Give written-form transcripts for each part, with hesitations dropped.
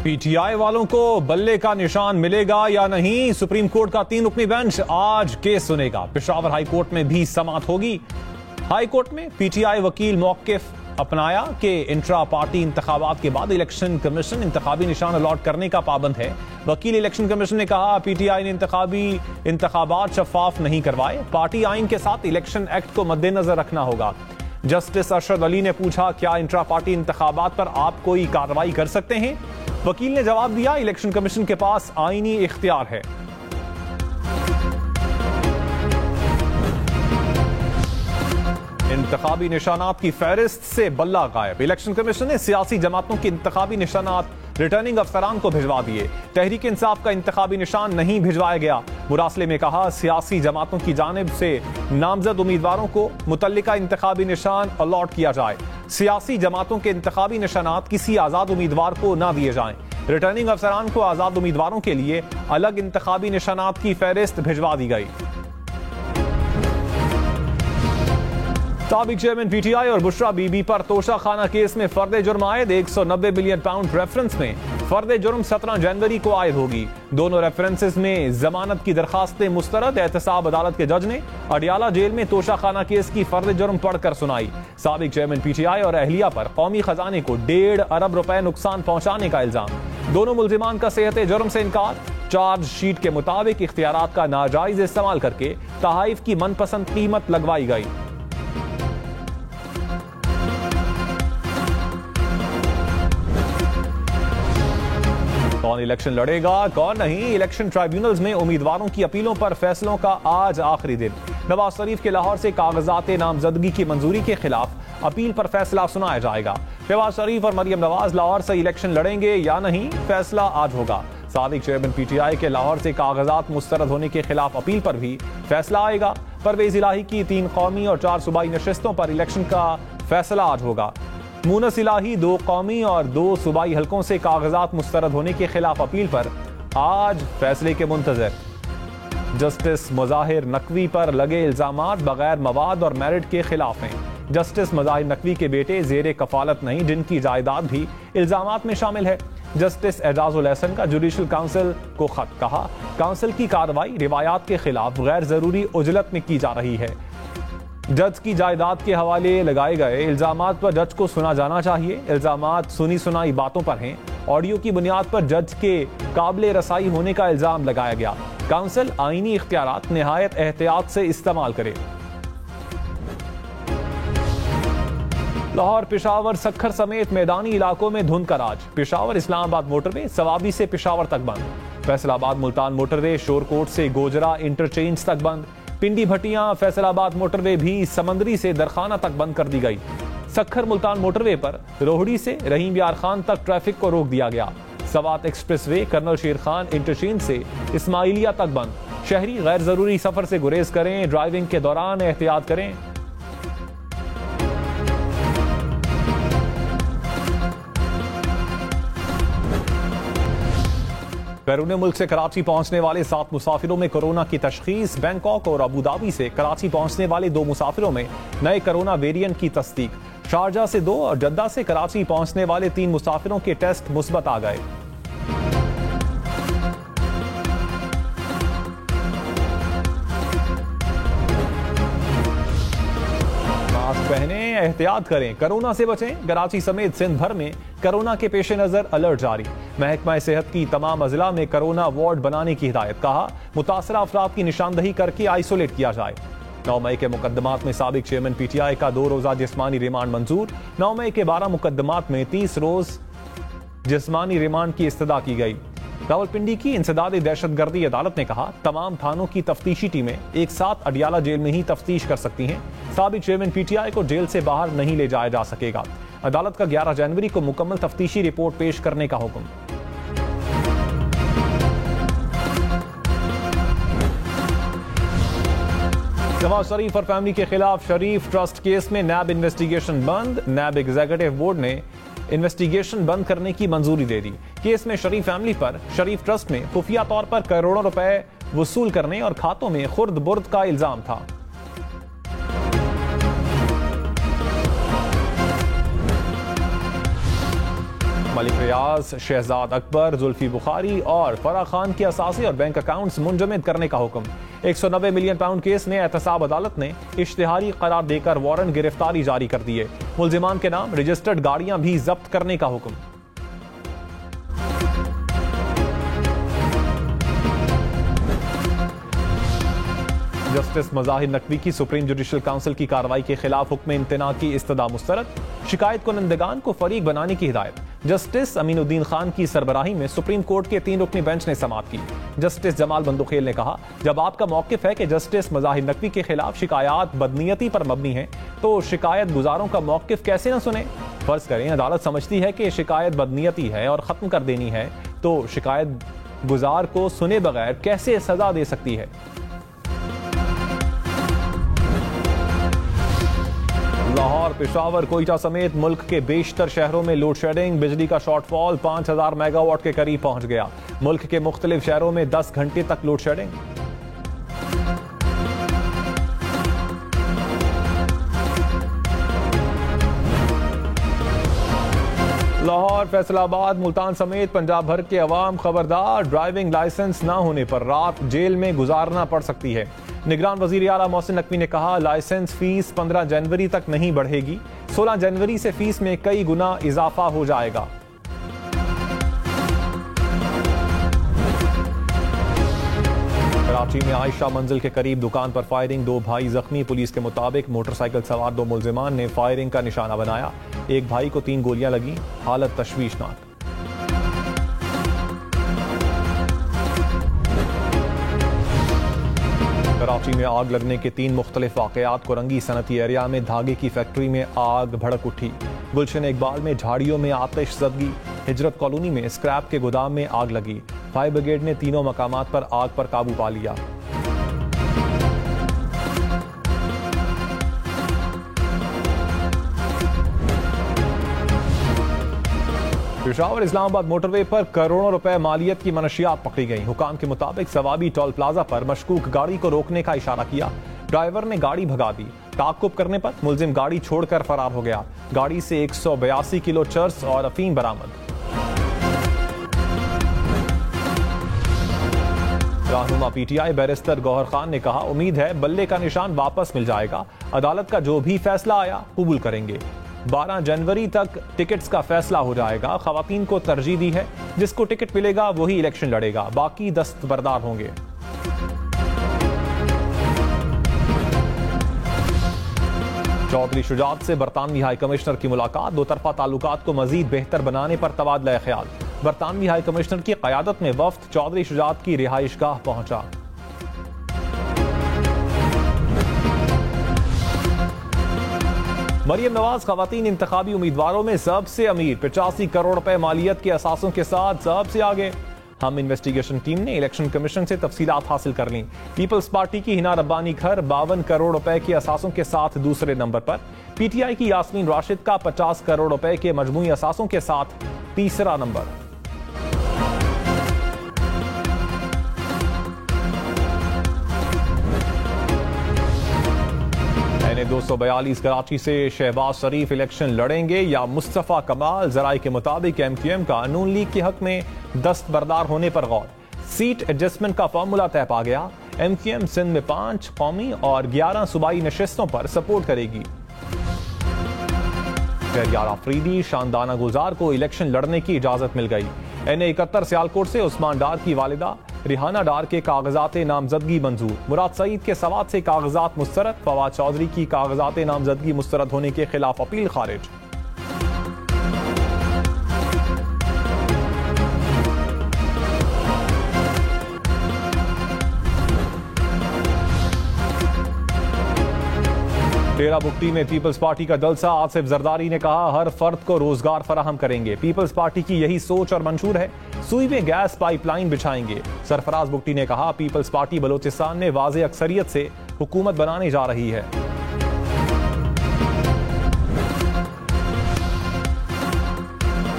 PTI वालों को बल्ले का निशान मिलेगा या नहीं, सुप्रीम कोर्ट का 3 रुकनी बेंच आज केस सुनेगा। पेशावर हाई कोर्ट में भी समाअत होगी। हाई कोर्ट में पीटीआई वकील मौकिफ अपनाया कि इंट्रा पार्टी इंतखाबात के बाद इलेक्शन कमीशन इंतखाबी निशान अलॉट करने का पाबंद है। वकील इलेक्शन कमीशन ने कहा पीटीआई ने इंतखाबात शफाफ नहीं करवाए, पार्टी आइन के साथ इलेक्शन एक्ट को मद्देनजर रखना होगा। जस्टिस अरशद अली ने पूछा क्या इंट्रा पार्टी इंतखाबात पर आप कोई कार्रवाई कर सकते हैं। वकील ने जवाब दिया इलेक्शन कमीशन के पास आईनी इख्तियार है। इंतखाबी निशानात की फहरिस्त से बल्ला गायब। इलेक्शन कमीशन ने सियासी जमातों के इंतखाबी निशानात रिटर्निंग अफसरान को भिजवा दिए। तहरीक इंसाफ का इंतखाबी निशान नहीं भिजवाया गया। मुरासले में कहा सियासी जमातों की जानिब से नामजद उम्मीदवारों को मुतल्लिका इंतखाबी निशान अलॉट किया जाए। सियासी जमातों के इंतखाबी निशानात किसी आजाद उम्मीदवार को ना दिए जाएं। रिटर्निंग अफसरान को आजाद उम्मीदवारों के लिए अलग इंतखाबी निशानात की फहरिस्त भिजवा दी गई। साबिक चेयरमैन पीटीआई और बुशरा बीबी पर तोशाखाना केस में फर्द जुर्म आयद 190 बिलियन पाउंड रेफरेंस में फर्द जुर्म 17 जनवरी को आयद होगी। दोनों रेफरेंसेस में जमानत की दरखास्तें मुस्तरद। एहतसाब अदालत के जज ने अडियाला जेल में तोशाखाना केस की फर्द जुर्म पढ़कर सुनाई। साबिक चेयरमैन पीटीआई और अहलिया पर कौमी खजाने को 1.5 अरब रुपए नुकसान पहुंचाने का इल्जाम। दोनों मुल्जिमान का सेहत जुर्म से इनकार। चार्जशीट के मुताबिक इख्तियारात का नाजायज इस्तेमाल करके तहाइफ की मनपसंद कीमत लगवाई गई। कौन इलेक्शन लड़ेगा कौन नहीं, इलेक्शन ट्राइब्यूनल्स में उम्मीदवारों की अपीलों पर फैसलों का आज आखिरी दिन। नवाज शरीफ के लाहौर से कागजात नामजदगी की मंजूरी के खिलाफ अपील पर फैसला सुनाया जाएगा। नवाज शरीफ और मरियम नवाज लाहौर से इलेक्शन लड़ेंगे या नहीं, फैसला आज होगा। साबिक चेयरमैन पीटीआई के लाहौर से कागजात मुस्तरद होने के खिलाफ अपील पर भी फैसला आएगा। परवेज इलाही की 3 कौमी और 4 सूबाई नशिस्तों पर इलेक्शन का फैसला आज होगा। मूनस इलाही 2 कौमी और 2 सूबाई हलकों से कागजात मुस्तरद होने के खिलाफ अपील पर आज फैसले के मुंतजर। जस्टिस मुजाहिर नकवी पर लगे इल्जामात बगैर मवाद और मेरिट के खिलाफ हैं। जस्टिस मुजाहिर नकवी के बेटे जेर कफालत नहीं, जिनकी जायदाद भी इल्जामात में शामिल है। जस्टिस एजाजुल एहसन का जुडिशल काउंसिल को खत। कहा काउंसिल की कार्रवाई रिवायात के खिलाफ गैर जरूरी उजलत में की जा रही है। जज की जायदाद के हवाले लगाए गए इल्जामात पर जज को सुना जाना चाहिए। इल्जामात सुनी सुनाई बातों पर हैं। ऑडियो की बुनियाद पर जज के काबिल रसाई होने का इल्जाम लगाया गया। काउंसिल आईनी इख्तियारात निहायत एहतियात से इस्तेमाल करे। लाहौर पेशावर सक्खर समेत मैदानी इलाकों में धुंध का राज। पेशावर इस्लामाबाद मोटरवे सवाबी से पेशावर तक बंद। फैसलाबाद मुल्तान मोटरवे शोरकोट से गोजरा इंटरचेंज तक बंद। पिंडी भटियां फैसलाबाद मोटरवे भी समंदरी से दरखाना तक बंद कर दी गई। सक्खर मुल्तान मोटरवे पर रोहड़ी से रहीम यार खान तक ट्रैफिक को रोक दिया गया। सवात एक्सप्रेसवे कर्नल शेर खान इंटरचेंज से इस्माइलिया तक बंद। शहरी गैर जरूरी सफर से गुरेज करें, ड्राइविंग के दौरान एहतियात करें। बैरून मुल्क से कराची पहुंचने वाले 7 मुसाफिरों में कोरोना की तशखीस। बैंकॉक और अबू धाबी से कराची पहुंचने वाले 2 मुसाफिरों में नए कोरोना वेरिएंट की तस्दीक। शारजा से 2 और जद्दा से कराची पहुंचने वाले 3 मुसाफिरों के टेस्ट मुस्बत आ गए। मास्क पहने, एहतियात करें, कोरोना से बचें। कराची समेत सिंध भर में कोरोना के पेश नजर अलर्ट जारी। महकमा सेहत की तमाम अजला में कोरोना वार्ड बनाने की हिदायत। कहा मुतासरा अफराद की निशानदही करके आइसोलेट किया जाए। 9 मई के मुकदमात में साबिक चेयरमैन पीटीआई का 2 रोजा जिस्मानी रिमांड मंजूर। 9 मई के 12 मुकदमात में 30 रोज जिस्मानी रिमांड की इस्तदा की गई। रावलपिंडी की इंसदादी दहशतगर्दी अदालत ने कहा तमाम थानों की तफ्तीशी टीमें एक साथ अडियाला जेल में ही तफ्तीश कर सकती हैं। साबिक चेयरमैन पीटीआई को जेल से बाहर नहीं ले जाया जा सकेगा। अदालत का 11 जनवरी को मुकम्मल तफ्तीशी रिपोर्ट पेश करने का हुक्म। नवाज शरीफ और फैमिली के खिलाफ शरीफ ट्रस्ट केस में नैब इन्वेस्टिगेशन बंद। नैब एग्जीक्यूटिव बोर्ड ने इन्वेस्टिगेशन बंद करने की मंजूरी दे दी। केस में शरीफ फैमिली पर शरीफ ट्रस्ट में खुफिया तौर पर करोड़ों रुपए वसूल करने और खातों में खुर्द बुर्द का इल्जाम था। मलिक रियाज, शहजाद अकबर, जुल्फी बुखारी और फराह खान के असासी और बैंक अकाउंट्स मुंजमद करने का हुक्म। 190 मिलियन पाउंड केस में एहतसाब अदालत ने इश्तिहारी करार देकर वारंट गिरफ्तारी जारी कर दिए। मुल्जिमान के नाम रजिस्टर्ड गाड़ियां भी जब्त करने का हुक्म। जस्टिस मज़ाहिर नकवी की सुप्रीम जुडिशल काउंसिल की कार्रवाई के खिलाफ हुक्म इम्तना की इस्तदा मुस्तरद। शिकायत कुनंदगान को फरीक बनाने की हिदायत। जस्टिस अमीनुद्दीन खान की सरबराही में सुप्रीम कोर्ट के 3 रुकनी बेंच ने समाअत की। जस्टिस जमाल बंदुखेल ने कहा, जब आपका मौकिफ है कि जस्टिस मज़ाहिर नकवी के खिलाफ शिकायत बदनीयती पर मबनी है तो शिकायत गुजारों का मौकिफ कैसे न सुने। फर्ज करें अदालत समझती है कि शिकायत बदनीयती है और खत्म कर देनी है तो शिकायत गुजार को सुने बगैर कैसे सजा दे सकती है। लाहौर, पेशावर, कोयटा समेत मुल्क के बेशतर शहरों में लोड शेडिंग। बिजली का शॉर्टफॉल 5000 मेगावाट के करीब पहुंच गया। मुल्क के मुख्तलिफ शहरों में 10 घंटे तक लोड शेडिंग। लाहौर, फैसलाबाद, मुल्तान समेत पंजाब भर के अवाम खबरदार, ड्राइविंग लाइसेंस ना होने पर रात जेल में गुजारना पड़ सकती है। निगरान वजीर आला मोहसिन नकवी ने कहा, लाइसेंस फीस 15 जनवरी तक नहीं बढ़ेगी। 16 जनवरी से फीस में कई गुना इजाफा हो जाएगा। कराची में आयशा मंजिल के करीब दुकान पर फायरिंग, 2 भाई जख्मी। पुलिस के मुताबिक मोटरसाइकिल सवार 2 मुल्जिमान ने फायरिंग का निशाना बनाया। एक भाई को 3 गोलियां लगी, हालत तशवीशनाक। कराची में आग लगने के 3 मुख्तलिफ वाकयात। कोरंगी सनती एरिया में धागे की फैक्ट्री में आग भड़क उठी। गुलशन इकबाल में झाड़ियों में आतिश ज़दगी। हिजरत कॉलोनी में स्क्रैप के गोदाम में आग लगी। फायर ब्रिगेड ने तीनों मकामात पर आग पर काबू पा लिया। पेशावर इस्लामाबाद मोटरवे पर करोड़ों रुपए मालियत की मनशियात पकड़ी गई। हुकाम के मुताबिक सवाबी टोल प्लाजा पर मशकूक गाड़ी को रोकने का इशारा किया। ड्राइवर ने गाड़ी भगा दी। ताक़ुब करने पर मुलजिम गाड़ी छोड़कर फरार हो गया। गाड़ी से 182 किलो चर्स और अफीम बरामद। रहनुमा पीटीआई बैरिस्टर गौहर खान ने कहा, उम्मीद है बल्ले का निशान वापस मिल जाएगा। अदालत का जो भी फैसला आया कबूल करेंगे। 12 जनवरी तक टिकट्स का फैसला हो जाएगा। खवातीन को तरजीह दी है, जिसको टिकट मिलेगा वही इलेक्शन लड़ेगा, बाकी दस्तबरदार होंगे। चौधरी शुजात से बरतानवी हाई कमिश्नर की मुलाकात। 2 तरफा ताल्लुकात को मजीद बेहतर बनाने पर तबादला ख्याल। बरतानवी हाई कमिश्नर की क़यादत में वफ्द चौधरी शुजात की रिहाइशगाह पहुंचा। मरियम नवाज खवातीन इंतखाबी उम्मीदवारों में सबसे अमीर, 85 करोड़ रुपए मालियत के असासों के साथ सबसे आगे। हम इन्वेस्टिगेशन टीम ने इलेक्शन कमीशन से तफसीलात हासिल कर ली। पीपल्स पार्टी की हिना रब्बानी घर 52 करोड़ रुपए के असासों के साथ दूसरे नंबर पर। पीटीआई की यास्मीन राशिद का 50 करोड़ रुपए के मजमूई असासों के साथ तीसरा नंबर। NA-242 कराची से शहबाज शरीफ इलेक्शन लड़ेंगे या मुस्तफा कमाल। जराये के मुताबिक MQM का नून लीग के हक में दस्तबरदार होने पर गौर। सीट एडजस्टमेंट का फार्मूला तय पा गया। MQM सिंध में 5 कौमी और 11 सूबाई नशिस्तों पर सपोर्ट करेगी। शहरियार आफरीदी शानदाना गुलजार को इलेक्शन लड़ने की इजाजत मिल गई। NA-71 सियालकोट से उस्मान डार की वालिदा रिहाना डार के कागजात नामजदगी मंजूर। मुराद सईद के सवात से कागजात मुस्तरद। फवाद चौधरी की कागजात नामजदगी मुस्तरद होने के खिलाफ अपील खारिज। डेरा बुगटी में पीपल्स पार्टी का जलसा। आसिफ जरदारी ने कहा, हर फर्द को रोजगार फराहम करेंगे। पीपल्स पार्टी की यही सोच और मंशूर है। सुई में गैस पाइपलाइन बिछाएंगे। सरफराज बुगटी ने कहा, पीपल्स पार्टी बलोचिस्तान में वाज़े अक्सरियत से हुकूमत बनाने जा रही है।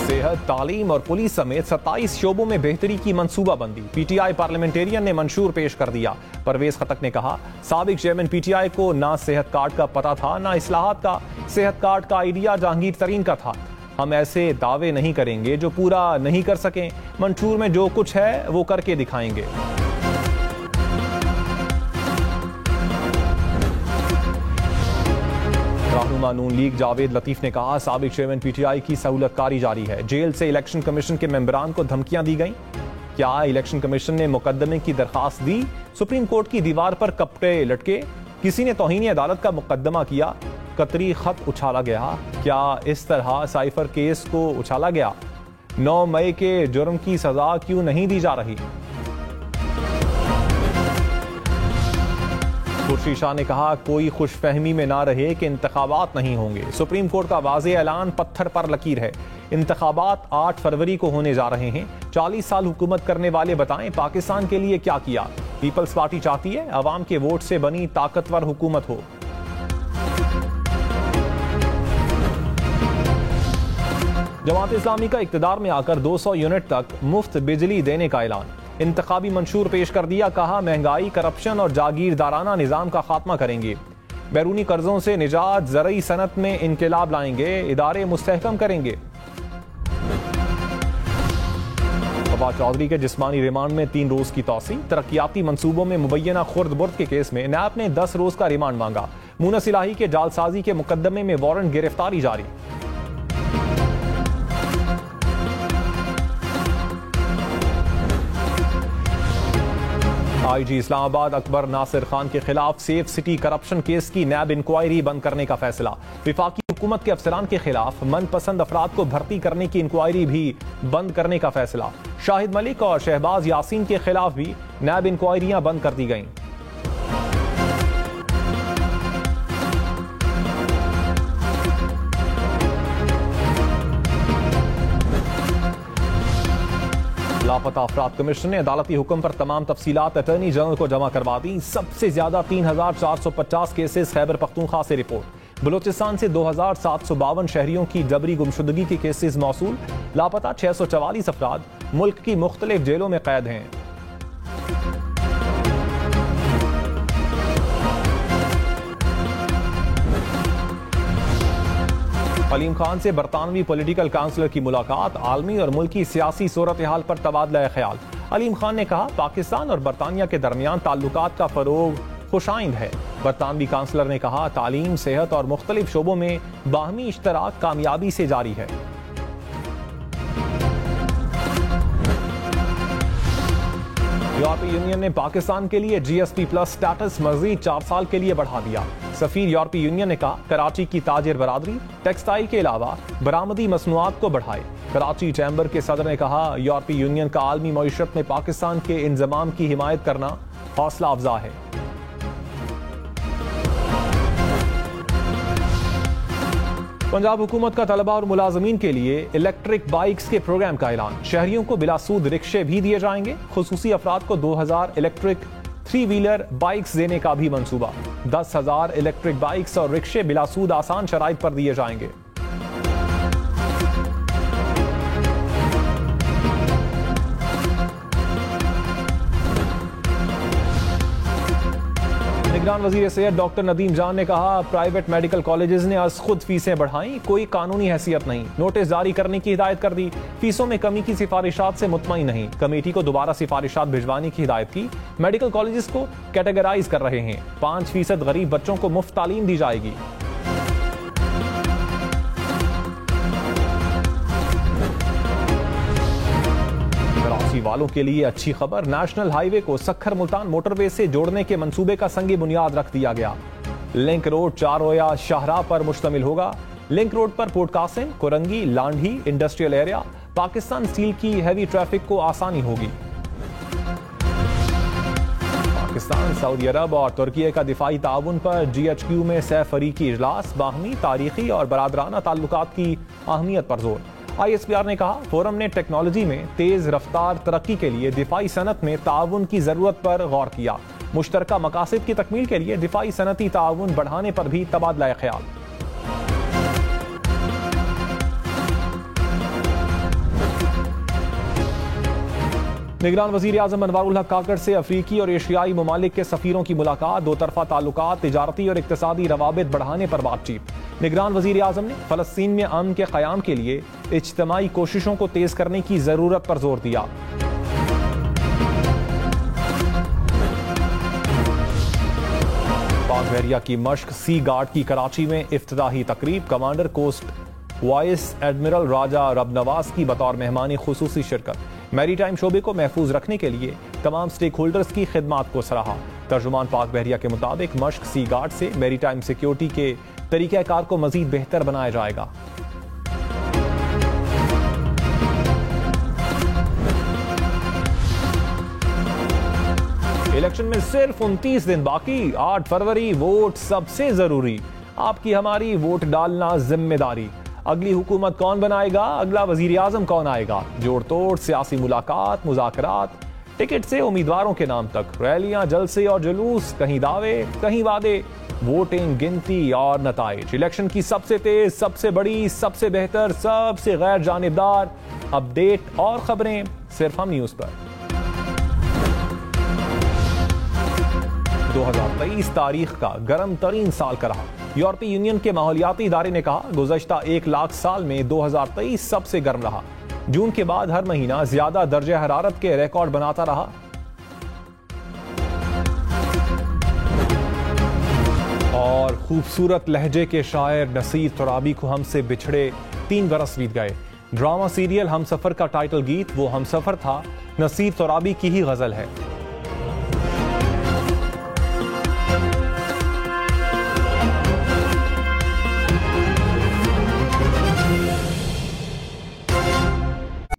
सेहत, तालीम और पुलिस समेत 27 शोबों में बेहतरी की मंसूबाबंदी। पीटीआई पार्लियामेंटेरियन ने मंशूर पेश कर दिया। परवेज खटक ने कहा, साबिक चेयरमैन पीटीआई को ना सेहत कार्ड का पता था ना इस्लाहात का। सेहत कार्ड का आइडिया जहांगीर तरीन का था। हम ऐसे दावे नहीं करेंगे जो पूरा नहीं कर सकें। मंशूर में जो कुछ है वो करके दिखाएंगे। रहनुमा नून लीग जावेद लतीफ ने कहा, साबिक चेयरमैन पीटीआई की सहूलतकारी जारी है। जेल से इलेक्शन कमीशन के मेंबरान को धमकियां दी गईं। क्या इलेक्शन कमीशन ने मुकदमे की दरखास्त दी? सुप्रीम कोर्ट की दीवार पर कपड़े लटके। किसी ने तौहीन अदालत का मुकदमा किया। कतरी खत उछाला गया। क्या इस तरह साइफर केस को उछाला गया? 9 मई के जुर्म की सजा क्यों नहीं दी जा रही? खुर्शीद शाह ने कहा, कोई खुशफहमी में ना रहे कि इंतखाबात नहीं होंगे। सुप्रीम कोर्ट का वाज़े ऐलान पत्थर पर लकीर है। इंतखाबात 8 फरवरी को होने जा रहे हैं। 40 साल हुकूमत करने वाले बताएं पाकिस्तान के लिए क्या किया। पीपल्स पार्टी चाहती है अवाम के वोट से बनी ताकतवर हुकूमत हो। जमात इस्लामी का इक़्तिदार में आकर 200 यूनिट तक मुफ्त बिजली देने का ऐलान। इंतखाबी मंशूर पेश कर दिया। कहा, महंगाई, करप्शन और जागीरदाराना निज़ाम का खात्मा करेंगे। बैरूनी कर्जों से निजात, ज़रई सनत में इनकलाब लाएंगे। इदारे मुस्तहकम करेंगे। फवाद चौधरी के जिस्मानी रिमांड में 3 रोज की तौसी। तरक्याती मंसूबों में मुबैना खुर्द बुर्द के केस में नैब ने 10 रोज का रिमांड मांगा। मुनस इलाही के जालसाजी के मुकदमे में वारंट गिरफ्तारी जारी। आईजी इस्लामाबाद अकबर नासिर खान के खिलाफ सेफ सिटी करप्शन केस की नैब इंक्वायरी बंद करने का फैसला। विफाकी हुकूमत के अफसरान के खिलाफ मनपसंद अफराद को भर्ती करने की इंक्वायरी भी बंद करने का फैसला। शाहिद मलिक और शहबाज यासीन के खिलाफ भी नैब इंक्वायरियां बंद कर दी गईं। लापता अफराद कमीशन ने अदालती हुक्म पर तमाम तफसीलात अटॉर्नी जनरल को जमा करवा दी। सबसे ज्यादा 3450 केसेस खैबर पख्तूनख्वा से रिपोर्ट। बलूचिस्तान से 2752 शहरियों की जबरी गुमशुदगी के केसेस मौसूल। लापता 644 अफराद मुल्क की मुख्तलिफ जेलों में कैद हैं। अलीम खान से बरतानवी पॉलिटिकल काउंसलर की मुलाकात। आलमी और मुल्की सियासी सूरत हाल पर तबादला ख्याल। अलीम खान ने कहा, पाकिस्तान और बरतानिया के दरमियान ताल्लुकात का फरोग खुशाइंद है। बरतानवी काउंसलर ने कहा, तालीम, सेहत और मुख्तलिफ शोबों में बाहमी इश्तराक कामयाबी से जारी है। यूरोपीय यूनियन ने पाकिस्तान के लिए GSP प्लस स्टेटस मजीद 4 साल के लिए बढ़ा दिया। सफीर यूरोपीय यूनियन ने कहा, कराची की ताजिर बरादरी टेक्सटाइल के अलावा बरामदी मसनूआत को बढ़ाए। कराची चैम्बर के सदर ने कहा, यूरोपीय यूनियन का आलमी मईशत में पाकिस्तान के इंजमाम की हिमायत करना हौसला अफजा है। पंजाब हुकूमत का तलबा और मुलाजमीन के लिए इलेक्ट्रिक बाइक्स के प्रोग्राम का ऐलान। शहरियों को बिलासूद रिक्शे भी दिए जाएंगे। खुसूसी अफराद को 2000 इलेक्ट्रिक 3 व्हीलर बाइक्स देने का भी मंसूबा। 10,000 इलेक्ट्रिक बाइक्स और रिक्शे बिलासूद आसान शराइत पर दिए जाएंगे। निगरान वजीर सेहत डॉक्टर नदीम जान ने कहा, प्राइवेट मेडिकल कॉलेजेस ने आज खुद फीसें बढ़ाई, कोई कानूनी हैसियत नहीं। नोटिस जारी करने की हिदायत कर दी। फीसों में कमी की सिफारिशात से मुतमईन नहीं। कमेटी को दोबारा सिफारिशात भिजवाने की हिदायत की। मेडिकल कॉलेजेस को कैटेगराइज कर रहे हैं। 5% गरीब बच्चों को मुफ्त तालीम दी जाएगी। वालों के लिए अच्छी खबर, नेशनल हाईवे को सखर मुल्तान मोटरवे से जोड़ने के मंसूबे का संगे बुनियाद रख दिया गया। लिंक रोड 4 रोया शाहराह पर मुश्तमिल होगा। लिंक रोड पर port Qasim, Korangi, Landhi industrial area, Pakistan steel की हैवी ट्रैफिक को आसानी होगी। पाकिस्तान, सऊदी अरब और तुर्की का दिफाई ताउन पर GHQ में सह फरीकी इजलास। बाहमी, तारीखी और बरादराना ताल्लुकात की अहमियत पर जोर। ISPR ने कहा, फोरम ने टेक्नोलॉजी में तेज रफ्तार तरक्की के लिए दिफाई सनत में ताउन की जरूरत पर गौर किया। मुश्तरका मकासद की तकमील के लिए दिफाई सनती ताउन बढ़ाने पर भी तबादला ख्याल। निगरान वजीर आजम अनवारुल हक काकड़ से अफ्रीकी और एशियाई ममालिक के सफीरों की मुलाकात। 2 तरफा ताल्लुकात, तिजारती और इक्तिसादी रवाबित बढ़ाने पर बातचीत। निगरान वजीर आजम ने फलस्तीन में अमन के क़याम के लिए इज्तिमाई कोशिशों को तेज करने की जरूरत पर जोर दिया। पाक बहरिया की मश्क सी गार्ड की कराची में इफ्तिताही तकरीब, कमांडर कोस्ट वाइस एडमिरल राजा रब नवाज की बतौर मेहमानी खुसूसी शिरकत। मैरी टाइम शोबे को महफूज रखने के लिए तमाम स्टेक होल्डर्स की खिदमात को सराहा। तर्जुमान पाक बहरिया के मुताबिक मश्क सी गार्ड से मैरी टाइम सिक्योरिटी के तरीक़ाकार को मजीद बेहतर बनाया जाएगा। इलेक्शन में सिर्फ 29 दिन बाकी, 8 फरवरी वोट सबसे जरूरी। आपकी हमारी वोट डालना जिम्मेदारी। अगली हुकूमत कौन बनाएगा, अगला वजीर आजम कौन आएगा, जोड़ तोड़ सियासी मुलाकात, मुज़ाकरात, टिकट से उम्मीदवारों के नाम तक, रैलियां, जलसे और जुलूस, कहीं दावे कहीं वादे, वोटिंग, गिनती और नताइज। इलेक्शन की सबसे तेज, सबसे बड़ी, सबसे बेहतर, सबसे गैर जानिबदार अपडेट और खबरें सिर्फ हम न्यूज पर। 2023 तारीख का गर्म तरीन साल का रहा। यूरोपीय यूनियन के माहौलियाती इदारे ने कहा गुज़श्ता 1 लाख साल में 2023 सबसे गर्म रहा। जून के बाद हर महीना ज्यादा दर्जे हरारत के रिकॉर्ड बनाता रहा। और खूबसूरत लहजे के शायर नसीर तुराबी को हमसे बिछड़े 3 बरस बीत गए। ड्रामा सीरियल हमसफर का टाइटल गीत वो हमसफर था, नसीर तुराबी की ही गजल है।